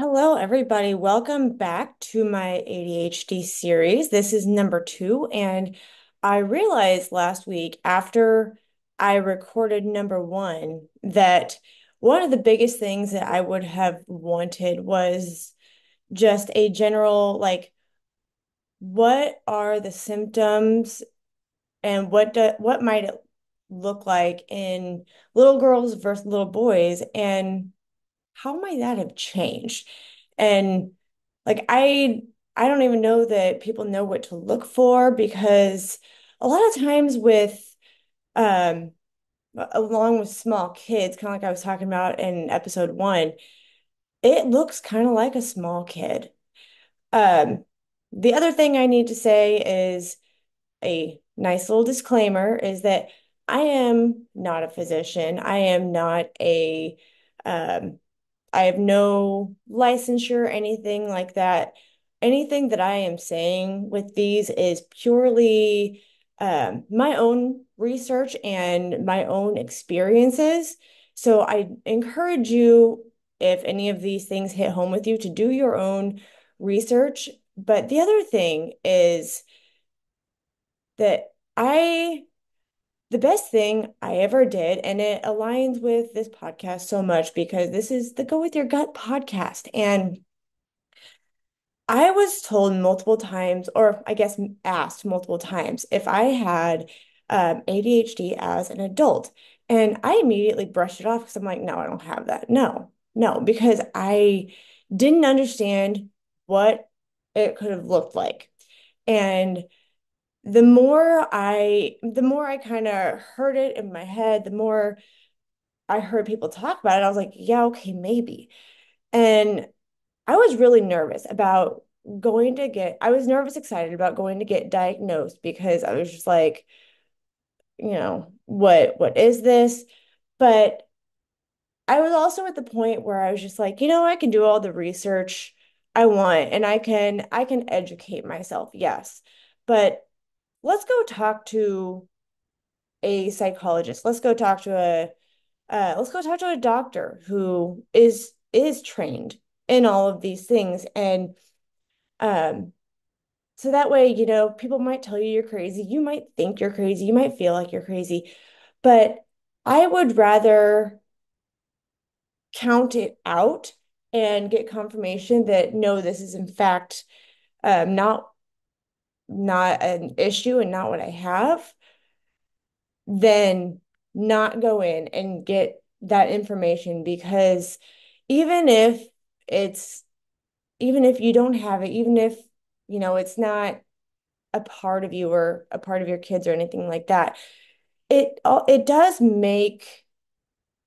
Hello, everybody. Welcome back to my ADHD series. This is number two, and I realized last week after I recorded number one that one of the biggest things that I would have wanted was just a general, what are the symptoms and what might it look like in little girls versus little boys, and how might that have changed? And like I don't even know that people know what to look for because a lot of times with um along with small kids, kind of like I was talking about in episode one, it looks kind of like a small kid. Um the other thing I need to say is a nice little disclaimer is that I am not a physician. I am not a I have no licensure, anything like that. Anything that I am saying with these is purely my own research and my own experiences. So I encourage you, if any of these things hit home with you, to do your own research. But the other thing is that the best thing I ever did, and it aligns with this podcast so much because this is the Go With Your Gut podcast. And I was told multiple times, or I guess asked multiple times, if I had ADHD as an adult. And I immediately brushed it off because I'm like, no, I don't have that. No, no, because I didn't understand what it could have looked like. And the more I kind of heard it in my head, the more I heard people talk about it, I was like, yeah, okay, maybe. And I was really nervous about I was nervous, excited about going to get diagnosed because I was just like, what is this? But I was also at the point where I was just like, I can do all the research I want and I can educate myself, yes. But let's go talk to a psychologist. Let's go talk to a doctor who is trained in all of these things. And um so that way, people might tell you you're crazy. You might think you're crazy. You might feel like you're crazy. But I would rather count it out and get confirmation that no, this is in fact not an issue and not what I have, than not go in and get that information because even if it's even if you don't have it, even if it's not a part of you or a part of your kids or anything like that, it does make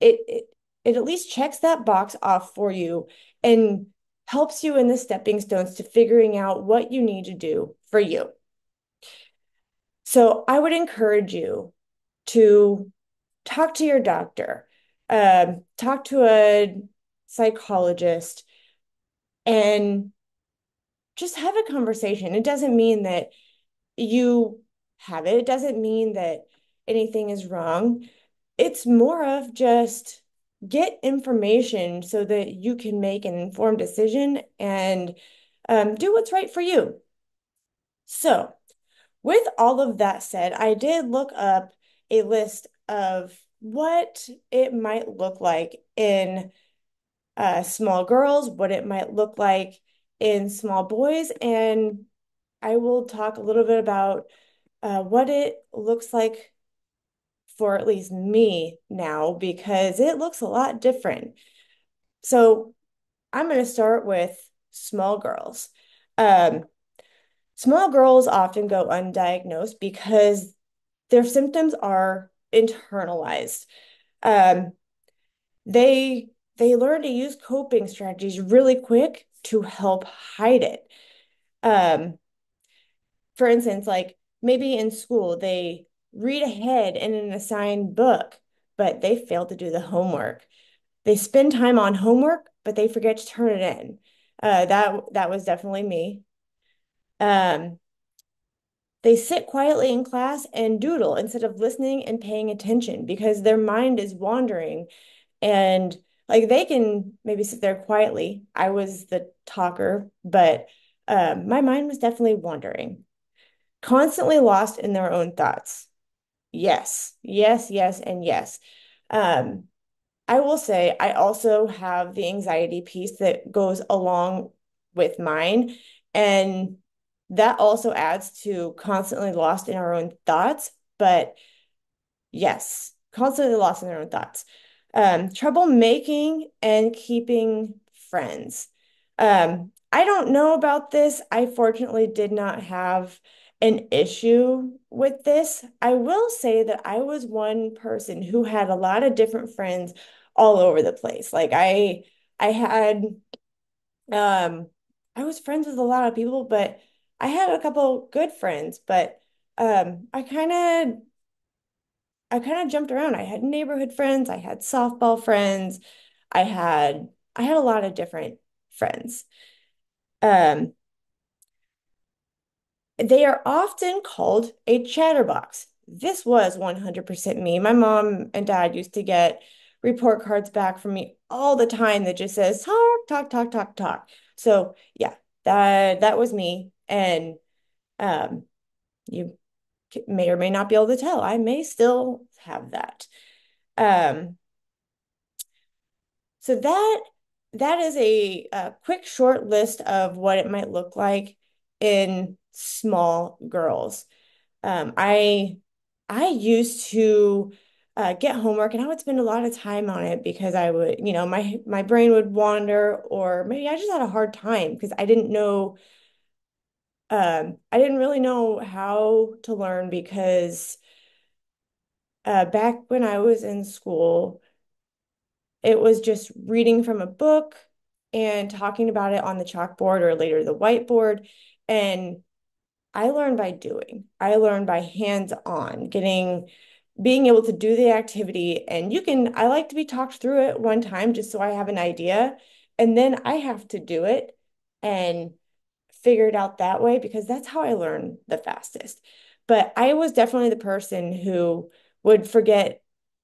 it at least checks that box off for you and helps you in the stepping stones to figuring out what you need to do for you. So I would encourage you to talk to your doctor, talk to a psychologist, and just have a conversation. It doesn't mean that you have it, it doesn't mean that anything is wrong. It's more of just get information so that you can make an informed decision and do what's right for you. So, with all of that said, I did look up a list of what it might look like in small girls, what it might look like in small boys, and I will talk a little bit about what it looks like for at least me now because it looks a lot different. So I'm going to start with small girls. Um, Small girls often go undiagnosed because their symptoms are internalized. Um, they learn to use coping strategies really quick to help hide it. Um, for instance, like maybe in school they read ahead in an assigned book, but they fail to do the homework. They spend time on homework, but they forget to turn it in. That was definitely me. Um, they sit quietly in class and doodle instead of listening and paying attention because their mind is wandering. And Like they can maybe sit there quietly. I was the talker, but my mind was definitely wandering, constantly lost in their own thoughts. Yes, yes, yes, and yes. Um, I will say I also have the anxiety piece that goes along with mine. And that also adds to constantly lost in our own thoughts. But yes, constantly lost in their own thoughts. Trouble making and keeping friends. I don't know about this. I fortunately did not have an issue with this. I will say that I was one person who had a lot of different friends all over the place. I had um I was friends with a lot of people, but I had a couple good friends, but I kind of jumped around. I had neighborhood friends, I had softball friends, I had a lot of different friends. Um, they are often called a chatterbox. This was 100% me. My mom and dad used to get report cards back from me all the time that just says talk, talk, talk, talk, talk. So yeah, that was me. And um, you may or may not be able to tell. I may still have that. Um, So that is a quick short list of what it might look like in small girls. I used to get homework and I would spend a lot of time on it because I would, my brain would wander, or maybe I just had a hard time because I didn't really know how to learn because back when I was in school, it was just reading from a book and talking about it on the chalkboard or later the whiteboard. And I learned by doing. I learned by hands-on, being able to do the activity. And I like to be talked through it one time just so I have an idea. And then I have to do it and figure it out that way because that's how I learn the fastest. But I was definitely the person who would forget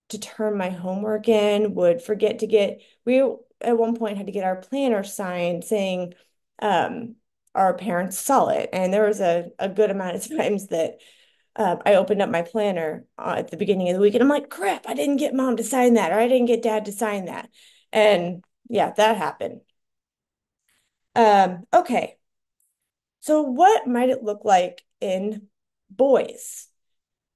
to turn my homework in, would forget to we at one point had to get our planner signed saying um, our parents saw it. And there was a good amount of times that I opened up my planner at the beginning of the week and I'm like, crap, I didn't get mom to sign that, or I didn't get dad to sign that. And yeah, that happened. Okay. So what might it look like in boys?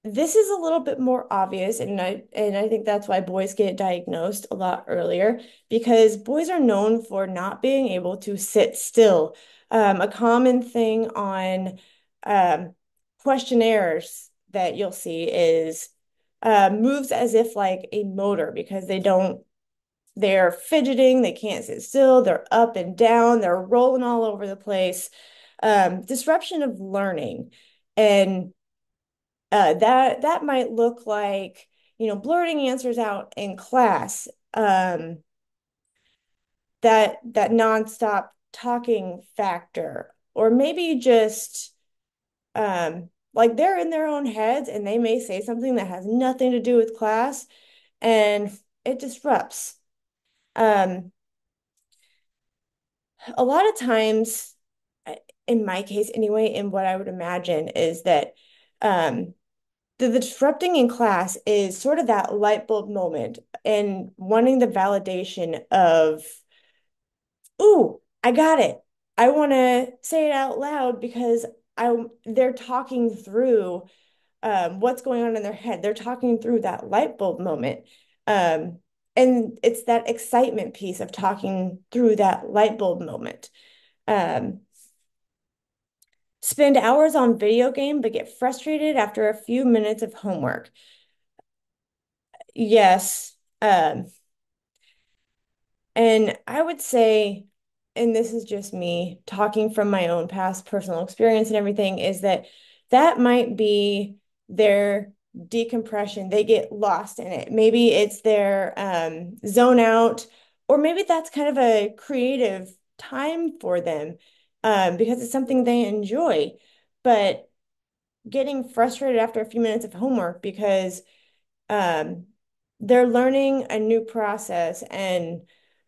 This is a little bit more obvious, and I think that's why boys get diagnosed a lot earlier because boys are known for not being able to sit still. A common thing on um, questionnaires that you'll see is moves as if like a motor because they're fidgeting, they can't sit still, they're up and down, they're rolling all over the place. Disruption of learning. And that might look like, blurting answers out in class, that nonstop talking factor, or maybe just like they're in their own heads and they may say something that has nothing to do with class and it disrupts. Um, a lot of times, in my case anyway, and what I would imagine is that um, the disrupting in class is sort of that light bulb moment and wanting the validation of, ooh, I got it. I want to say it out loud because they're talking through what's going on in their head. They're talking through that light bulb moment. Um, and it's that excitement piece of talking through that light bulb moment. Um, Spend hours on video game, but get frustrated after a few minutes of homework. Yes. And I would say, and this is just me talking from my own past personal experience and everything, is that might be their decompression. They get lost in it. Maybe it's their zone out, or maybe that's kind of a creative time for them because it's something they enjoy. But getting frustrated after a few minutes of homework because um, they're learning a new process and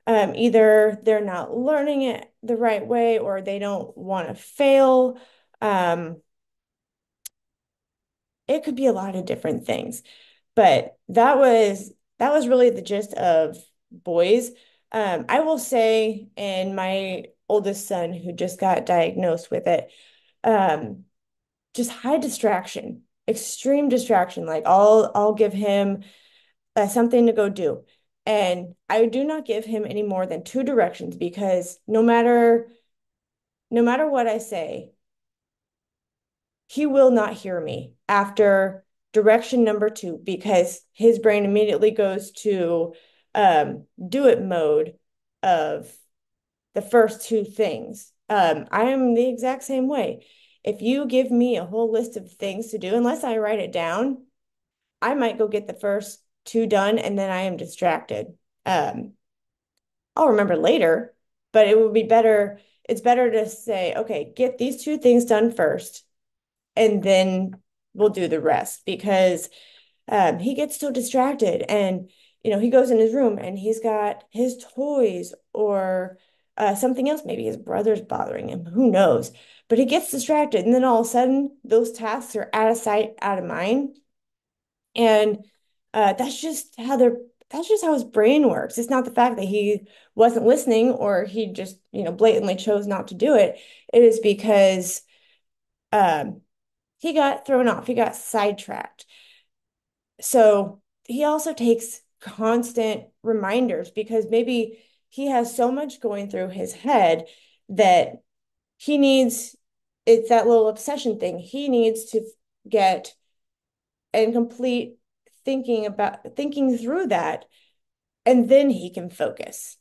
Either they're not learning it the right way or they don't want to fail. Um, it could be a lot of different things. But that was really the gist of boys. I will say, and my oldest son who just got diagnosed with it, um, just high distraction, extreme distraction. Like I'll give him something to go do. And I do not give him any more than two directions because no matter what I say, he will not hear me after direction number two because his brain immediately goes to do it mode of the first two things. I am the exact same way. If you give me a whole list of things to do, unless I write it down, I might go get the first two done and then I am distracted. Um, I'll remember later, but it would be better. It's better to say, okay, get these two things done first and then we'll do the rest because he gets so distracted and he goes in his room and he's got his toys or something else. Maybe his brother's bothering him, who knows, but he gets distracted and then all of a sudden those tasks are out of sight, out of mind. And that's just how his brain works. It's not the fact that he wasn't listening or he just blatantly chose not to do it. It is because um he got thrown off. He got sidetracked. So he also takes constant reminders because maybe he has so much going through his head that he needs, it's that little obsession thing. He needs to get and complete thinking through that, and then he can focus.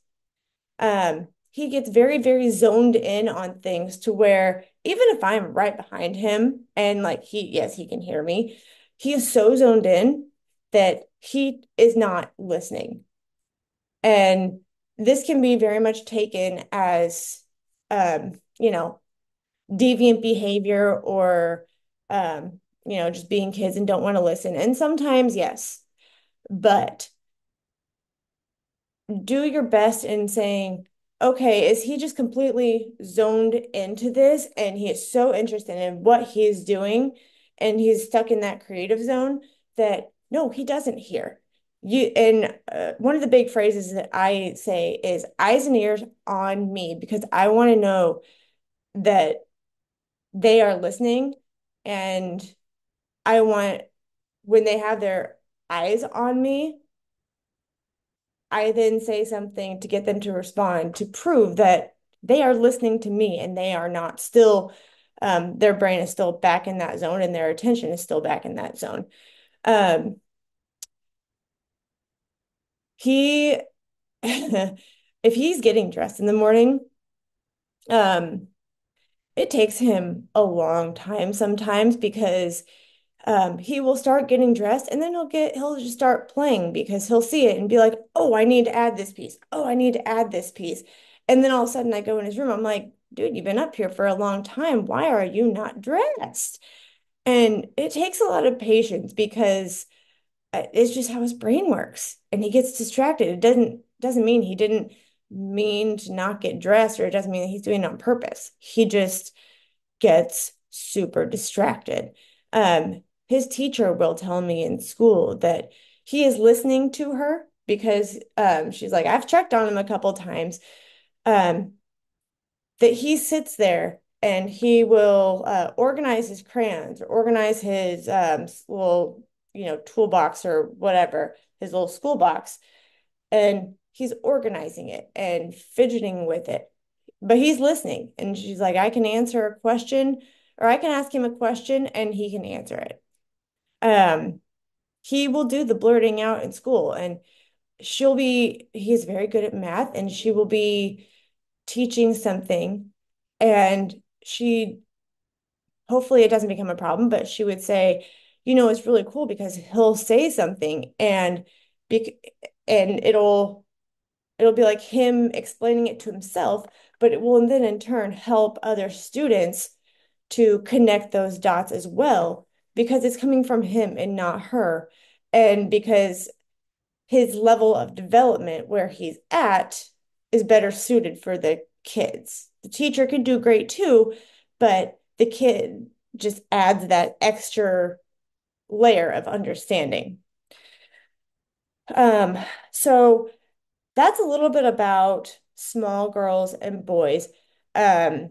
He gets very, very zoned in on things to where even if I'm right behind him and like yes, he can hear me, he is so zoned in that he is not listening. And this can be very much taken as, um, you know, deviant behavior or, just being kids and don't want to listen. And sometimes, yes, but do your best in saying, okay, is he just completely zoned into this and he is so interested in what he's doing and he's stuck in that creative zone that no, he doesn't hear. One of the big phrases that I say is eyes and ears on me because I want to know that they are listening and I want when they have their eyes on me, I then say something to get them to respond to prove that they are listening to me and they are not still, their brain is still back in that zone and their attention is still back in that zone. Um, he, if he's getting dressed in the morning, um, it takes him a long time sometimes because he will start getting dressed and then he'll just start playing because he'll see it and be like, oh, I need to add this piece. Oh, I need to add this piece. And then all of a sudden I go in his room. I'm like, dude, you've been up here for a long time. Why are you not dressed? And it takes a lot of patience because it's just how his brain works. And he gets distracted. It doesn't mean he didn't mean to not get dressed, or it doesn't mean that he's doing it on purpose. He just gets super distracted. His teacher will tell me in school that he is listening to her because she's like, I've checked on him a couple times. Um, that he sits there and he will organize his crayons or organize his little, toolbox or whatever, his little school box, and he's organizing it and fidgeting with it. But he's listening. And she's like, I can answer a question or I can ask him a question and he can answer it. Um, he will do the blurting out in school and he's very good at math and she will be teaching something and she hopefully it doesn't become a problem, but she would say, it's really cool because he'll say something be and it'll be like him explaining it to himself, but it will then in turn help other students to connect those dots as well because it's coming from him and not her. And because his level of development where he's at is better suited for the kids. The teacher can do great too, but the kid just adds that extra layer of understanding. Um, so that's a little bit about small girls and boys. Um,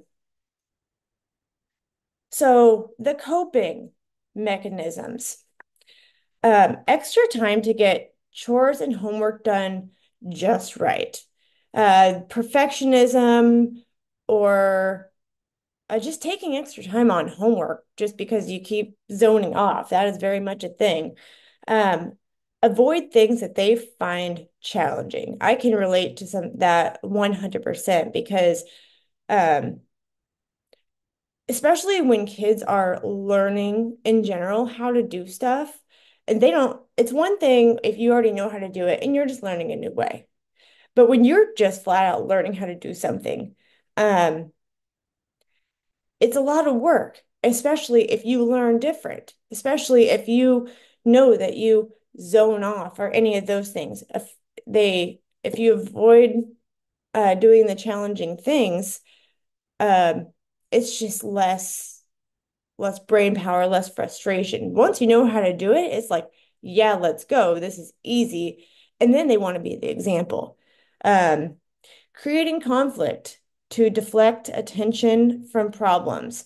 so the coping mechanisms, extra time to get chores and homework done just right. Perfectionism or just taking extra time on homework just because you keep zoning off. That is very much a thing. Um, Avoid things that they find challenging. I can relate to some that 100% because um, especially when kids are learning in general how to do stuff, and they don't, it's one thing if you already know how to do it and you're just learning a new way. But when you're just flat out learning how to do something, um, it's a lot of work, especially if you learn different, especially if you know that you zone off or any of those things. If you avoid doing the challenging things, um, it's just less brain power, less frustration. Once you know how to do it, it's like, yeah, let's go. This is easy. And then they want to be the example. Um, Creating conflict to deflect attention from problems.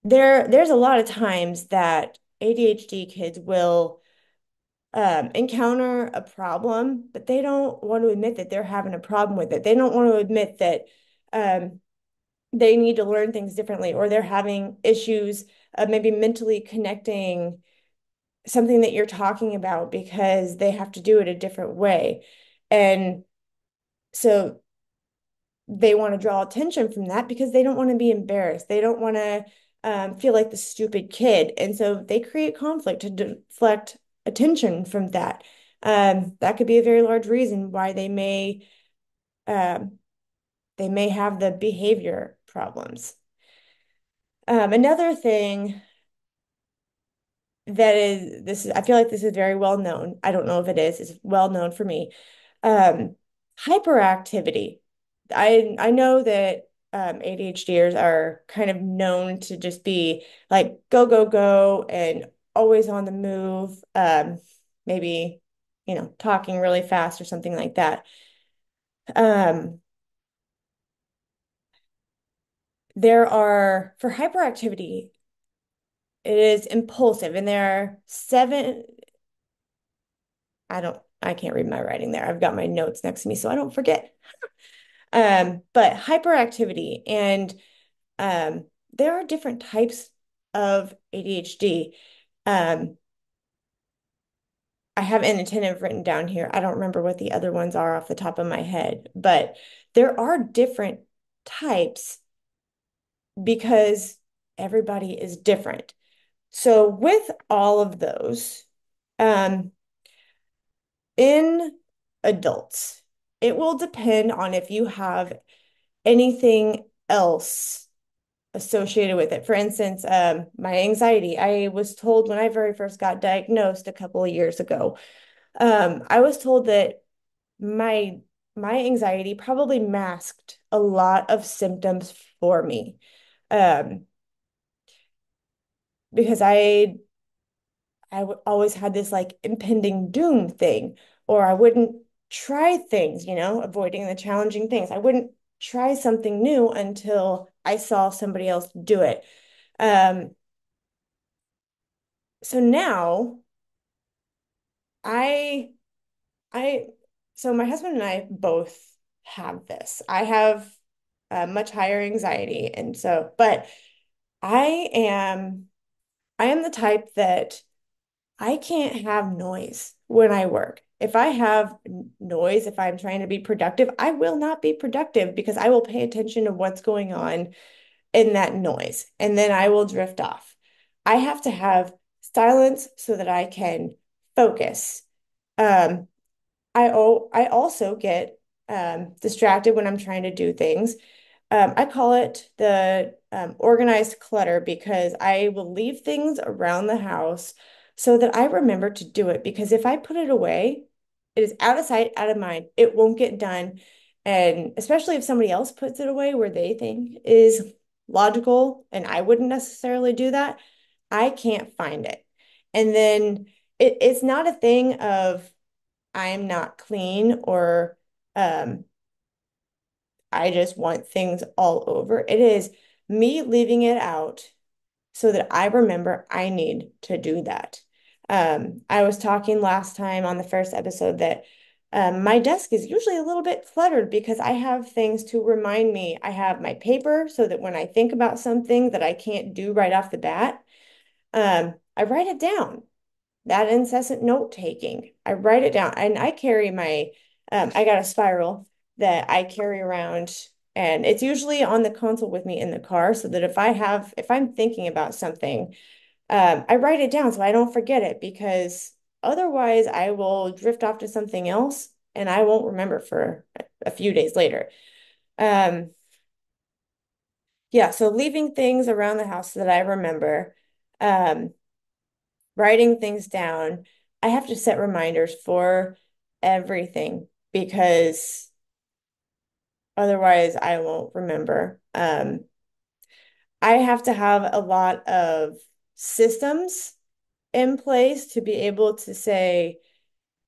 There's a lot of times that ADHD kids will encounter a problem, but they don't want to admit that they're having a problem with it. They don't want to admit that um, they need to learn things differently, or they're having issues maybe mentally connecting something that you're talking about because they have to do it a different way. And so they want to draw attention from that because they don't want to be embarrassed. They don't want to feel like the stupid kid. And so they create conflict to deflect attention from that. That could be a very large reason why um, they may have the behavior problems. Another thing that is this is I feel like this is very well known. I don't know if it is. It's well known for me. Um, Hyperactivity. I know that ADHDers are kind of known to just be like go, go, go and always on the move. Maybe, talking really fast or something like that. Um, there are for hyperactivity, it is impulsive, and there are seven. I can't read my writing there. I've got my notes next to me so I don't forget. But hyperactivity and um, there are different types of ADHD. Um, I have inattentive written down here. I don't remember what the other ones are off the top of my head, but there are different types because everybody is different. So with all of those, um, in adults, it will depend on if you have anything else associated with it. For instance, my anxiety. I was told when I very first got diagnosed a couple of years ago, I was told that my my anxiety probably masked a lot of symptoms for me. Um, because always had this like impending doom thing, or I wouldn't try things, avoiding the challenging things. I wouldn't try something new until I saw somebody else do it. Um, so now I I so my husband and I both have this. I have much higher anxiety, and so but I am I am the type that I can't have noise when I work. If I have noise, if I'm trying to be productive, I will not be productive because I will pay attention to what's going on in that noise and then I will drift off. I have to have silence so that I can focus. Um, I also get distracted when I'm trying to do things. I call it the organized clutter because I will leave things around the house so that I remember to do it. Because if I put it away, it is out of sight, out of mind. It won't get done. And especially if somebody else puts it away where they think is logical and I wouldn't necessarily do that, I can't find it. And then it's not a thing of I'm not clean or um, I just want things all over. It is me leaving it out so that I remember I need to do that. I was talking last time on the first episode that my desk is usually a little bit cluttered because I have things to remind me. I have my paper so that when I think about something that I can't do right off the bat, I write it down. That incessant note taking, I write it down, and I carry my, I got a spiral that I carry around, and it's usually on the console with me in the car, so that if I'm thinking about something, I write it down so I don't forget it because otherwise I will drift off to something else and I won't remember for a few days later. Um, yeah, so leaving things around the house that I remember. Um, writing things down. I have to set reminders for everything because otherwise I won't remember. I have to have a lot of systems in place to be able to say,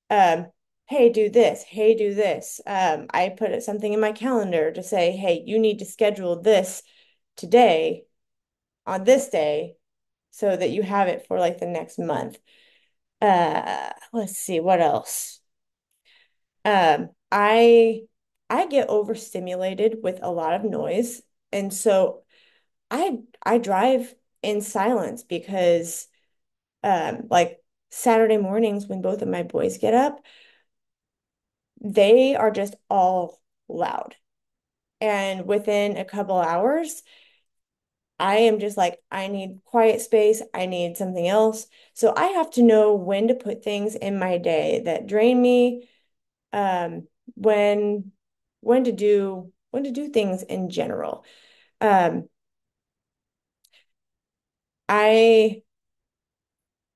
um, hey, do this, hey, do this. I put something in my calendar to say, hey, you need to schedule this today on this day so that you have it for like the next month. Let's see, what else? Um, I I get overstimulated with a lot of noise, and so I drive in silence because like Saturday mornings when both of my boys get up, they are just all loud. And within a couple hours, I am just like, I need quiet space. I need something else. So I have to know when to put things in my day that drain me, um, when when to do things in general. Um, I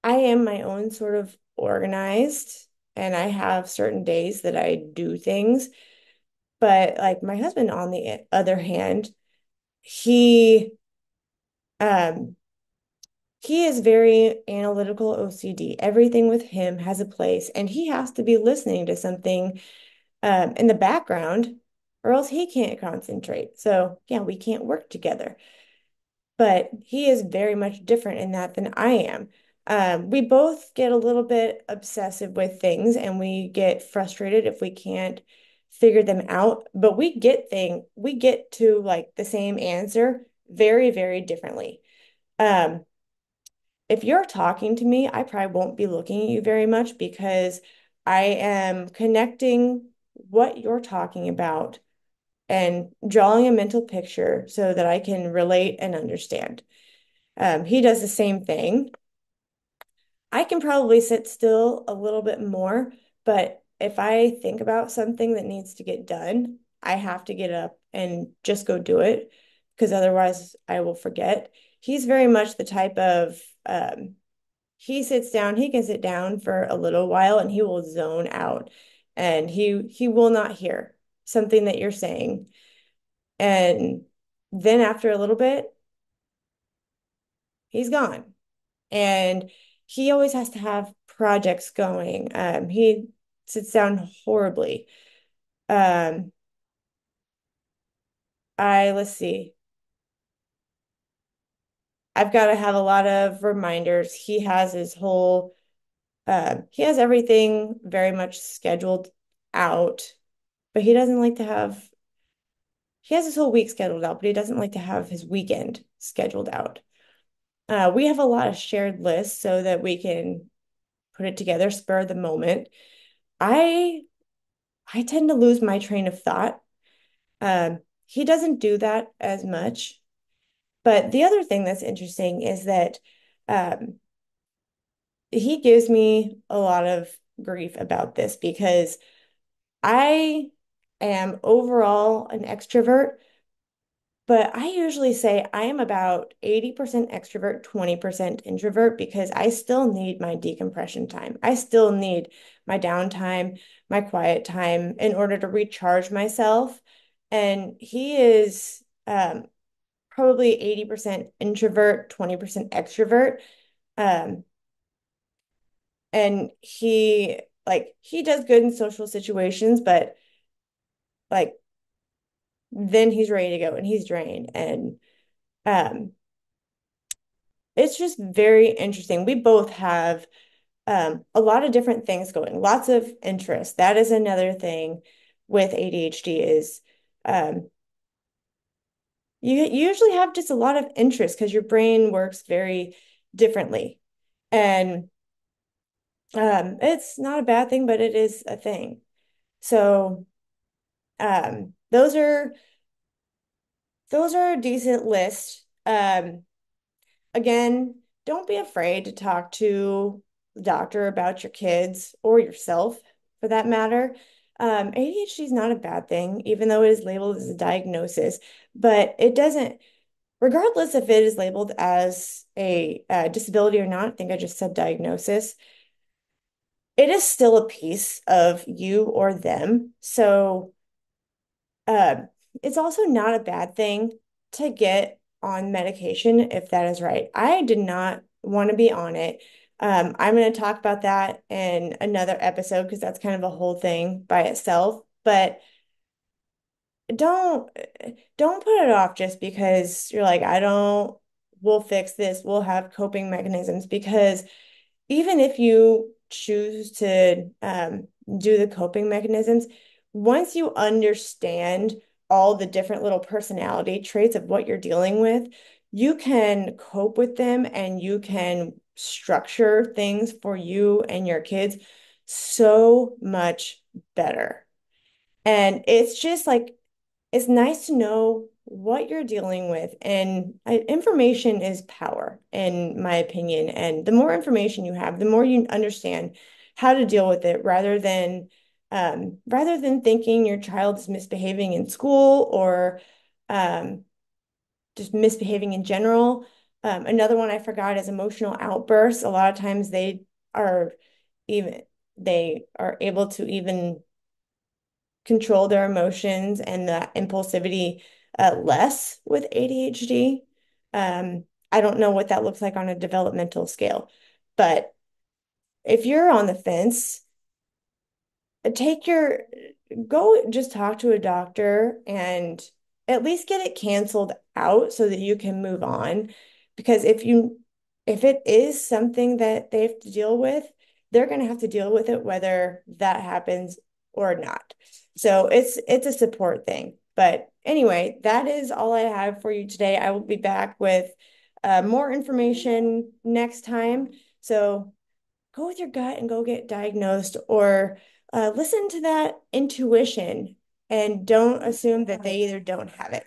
I am my own sort of organized, and I have certain days that I do things. But like my husband, on the other hand, he um he is very analytical OCD. Everything with him has a place, and he has to be listening to something in the background, or else he can't concentrate. So yeah, we can't work together. But he is very much different in that than I am. We both get a little bit obsessive with things and we get frustrated if we can't figure them out, but we get to like the same answer very, very differently. Um, if you're talking to me, I probably won't be looking at you very much because I am connecting what you're talking about and drawing a mental picture so that I can relate and understand. He does the same thing. I can probably sit still a little bit more, but if I think about something that needs to get done, I have to get up and just go do it because otherwise I will forget. He's very much the type of he sits down, he can sit down for a little while and he will zone out and he will not hear something that you're saying. And then after a little bit, he's gone. And he always has to have projects going. He sits down horribly. Um, let's see. I've got to have a lot of reminders. He has everything very much scheduled out, but he has his whole week scheduled out, but he doesn't like to have his weekend scheduled out. We have a lot of shared lists so that we can put it together, spur of the moment. I I tend to lose my train of thought. He doesn't do that as much. But the other thing that's interesting is that um, he gives me a lot of grief about this because I am overall an extrovert, But I usually say I am about 80% extrovert, 20% introvert because I still need my decompression time. I still need my downtime, my quiet time in order to recharge myself. And he is probably 80% introvert, 20% extrovert. Um, and he does good in social situations, but like then he's ready to go and he's drained. And um it's just very interesting. We both have a lot of different things going, lots of interest. That is another thing with ADHD is um, you usually have just a lot of interest because your brain works very differently. And it's not a bad thing, but it is a thing. So those are a decent list. Again, don't be afraid to talk to the doctor about your kids or yourself for that matter. ADHD is not a bad thing, even though it is labeled as a diagnosis, but it doesn't, regardless if it is labeled as a disability or not, I think I just said diagnosis, it is still a piece of you or them. So uh, it's also not a bad thing to get on medication if that is right. I did not want to be on it. I'm going to talk about that in another episode because that's kind of a whole thing by itself. But don't don't put it off just because you're like, I don't, we'll fix this, we'll have coping mechanisms because even if you choose to do the coping mechanisms, once you understand all the different little personality traits of what you're dealing with, you can cope with them and you can structure things for you and your kids so much better. And it's just like, it's nice to know what you're dealing with. And information is power, in my opinion. And the more information you have, the more you understand how to deal with it rather than thinking your child is misbehaving in school or um, just misbehaving in general. Another one I forgot is emotional outbursts. A lot of times are even, they are able to even control their emotions and the impulsivity less with ADHD. I don't know what that looks like on a developmental scale, but if you're on the fence, take your go just talk to a doctor and at least get it canceled out so that you can move on. Because if it is something that they have to deal with, they're going to have to deal with it whether that happens or not. So it's a support thing. But anyway, that is all I have for you today. I will be back with more information next time. So go with your gut and go get diagnosed or listen to that intuition and don't assume that they either don't have it.